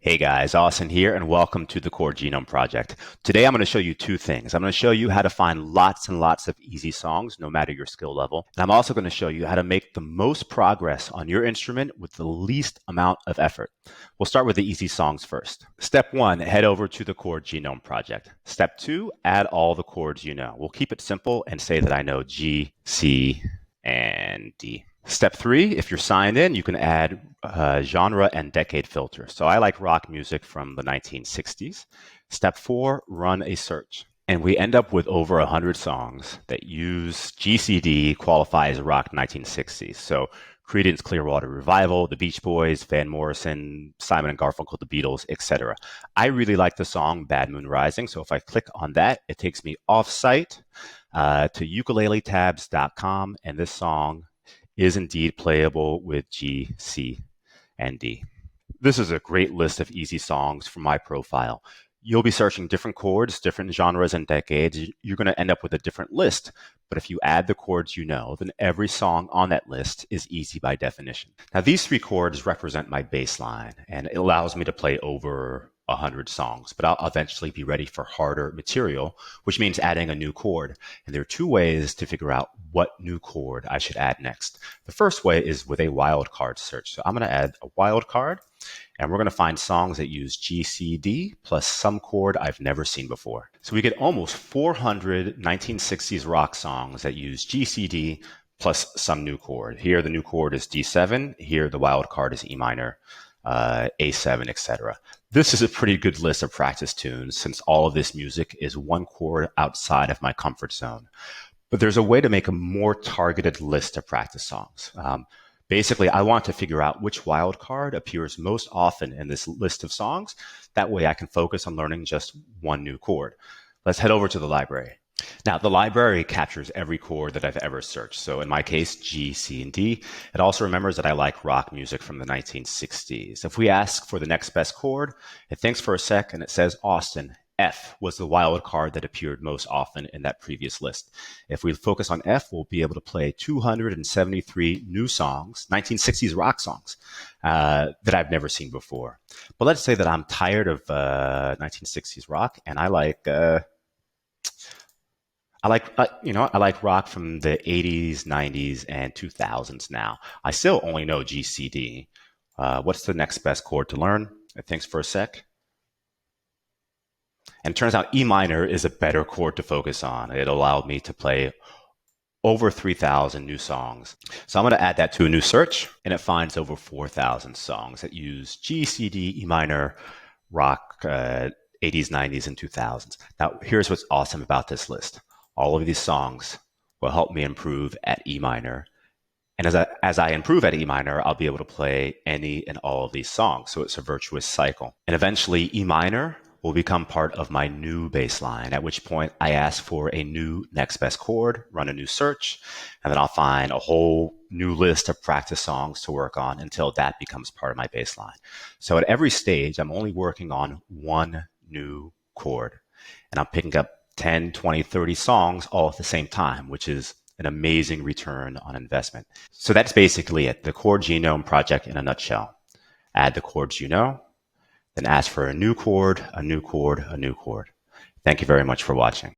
Hey guys, Austin here, and welcome to the Chord Genome Project. Today I'm going to show you two things. I'm going to show you how to find lots and lots of easy songs, no matter your skill level. And I'm also going to show you how to make the most progress on your instrument with the least amount of effort. We'll start with the easy songs first. Step 1, head over to the Chord Genome Project. Step 2, add all the chords you know. We'll keep it simple and say that I know G, C, and D. Step 3, if you're signed in, you can add genre and decade filter. So I like rock music from the 1960s. Step 4, run a search. And we end up with over 100 songs that use GCD, qualify as rock 1960s. So Creedence Clearwater Revival, The Beach Boys, Van Morrison, Simon and Garfunkel, The Beatles, etc. I really like the song Bad Moon Rising. So if I click on that, it takes me off site to ukuleletabs.com, and this song is indeed playable with G, C, and D. This is a great list of easy songs for my profile. You'll be searching different chords, different genres and decades. You're going to end up with a different list. But if you add the chords you know, then every song on that list is easy by definition. Now, these 3 chords represent my baseline, and it allows me to play over 100 songs, but I'll eventually be ready for harder material, which means adding a new chord. And there are 2 ways to figure out what new chord I should add next. The first way is with a wildcard search. So I'm going to add a wildcard, and we're going to find songs that use G, C, D plus some chord I've never seen before. So we get almost 400 1960s rock songs that use G, C, D plus some new chord. Here the new chord is D7. Here the wildcard is E minor, A7, etc. This is a pretty good list of practice tunes since all of this music is 1 chord outside of my comfort zone. But there's a way to make a more targeted list of practice songs. Basically, I want to figure out which wildcard appears most often in this list of songs. That way I can focus on learning just 1 new chord. Let's head over to the library. Now, the library captures every chord that I've ever searched. So in my case, G, C, and D. It also remembers that I like rock music from the 1960s. If we ask for the next best chord, it thinks for a sec and it says Austin. F was the wild card that appeared most often in that previous list. If we focus on F, we'll be able to play 273 new songs, 1960s rock songs, that I've never seen before. But let's say that I'm tired of 1960s rock, and I like rock from the 80s, 90s, and 2000s now. I still only know GCD. What's the next best chord to learn? Thanks for a sec. And it turns out E minor is a better chord to focus on. It allowed me to play over 3,000 new songs. So I'm going to add that to a new search, and it finds over 4,000 songs that use G, C, D, E minor, rock, 80s, 90s, and 2000s. Now, here's what's awesome about this list. All of these songs will help me improve at E minor. And as I improve at E minor, I'll be able to play any and all of these songs. So it's a virtuous cycle. And eventually, E minor will become part of my new baseline, at which point I ask for a new next best chord, run a new search, and then I'll find a whole new list of practice songs to work on until that becomes part of my baseline. So at every stage, I'm only working on 1 new chord, and I'm picking up 10, 20, 30 songs all at the same time, which is an amazing return on investment. So that's basically it, the Chord Genome project in a nutshell. Add the chords you know, then ask for a new chord, a new chord, a new chord. Thank you very much for watching.